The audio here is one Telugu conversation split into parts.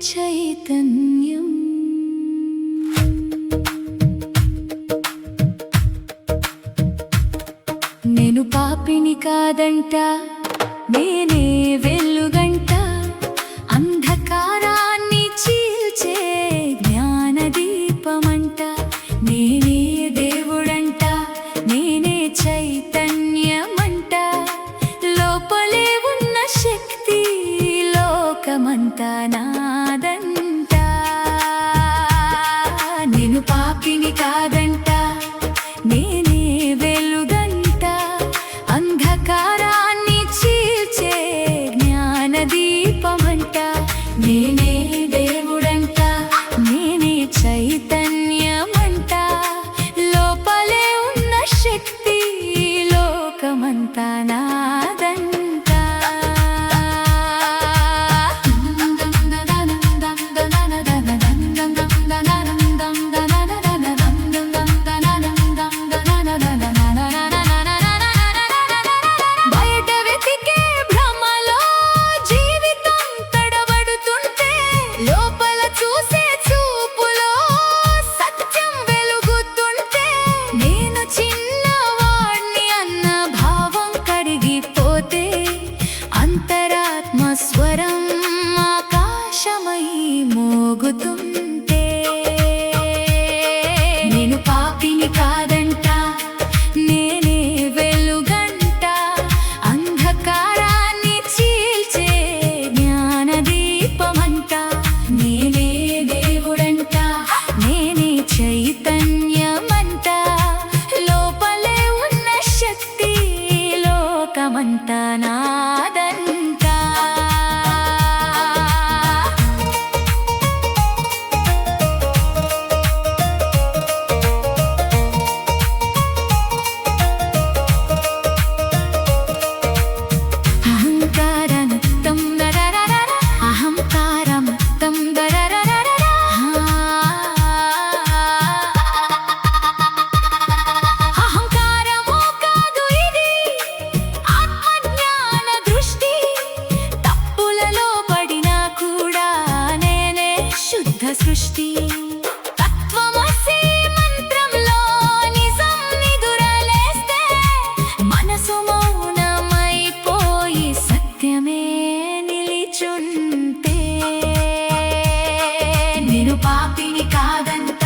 చైతన్యం. నేను పాపిని కాదంట, నేనే వెలుగంట, అంధకారాన్ని చీల్చే జ్ఞానదీపమంట. నేనే దేవుడంట, నేనే చైతన్యమంట, లోపలే ఉన్న శక్తి లోకమంతా నాదంట. నేను పాపిని కాదంట, నేనే వెలుగంట, అంధకారాన్ని చీల్చే జ్ఞానదీపమంట. నేనే దేవుడంట, నేనే చైతన్యమంట, లోపలే ఉన్న శక్తి లోకమంతా నాదంట. స్వరం ఆకాశమై మోగుతుంటే నేను పాపిని కాదంట, నేనే వెలుగంట, అంధకారాన్ని చీల్చే జ్ఞానదీపమంట. నేనే దేవుడంట, నేనే చైతన్యమంట, లోపలే ఉన్న శక్తి లోకమంతా నాదంట. సృష్టి తత్వమసి మంత్రంలో నిజం నిదురలేస్తే మనసు మౌనమైపోయి సత్యమే నిలిచుంటే నేను పాపిని కాదంట,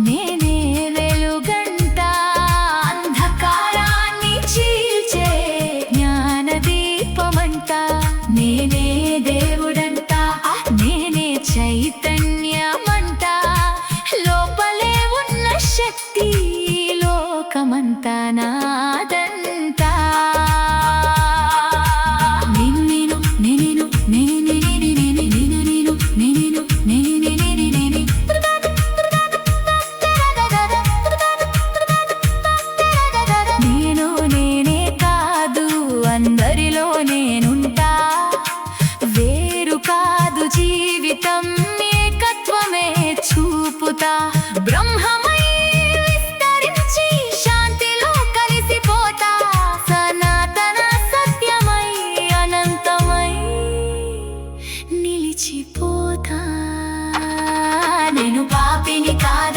నేనే వెలుగంట, అంధకారాన్ని చీల్చే జ్ఞానదీపమంట. నేనే దేవుడంట, నేనే చైతన్యమంట, లోపలే ఉన్న శక్తి లోకమంతా నాదంట. నేను నేనే కాదు, అందరిలో నేనుంటా, వేరు కాదు జీవితం, ఏకత్వమే చూపుతా, బ్రహ్మమై విస్తరించి శాంతిలో కలిసిపోతా, సనాతన సత్యమై అనంతమై నిలిచిపోతా. నేను పాపిని కాదు.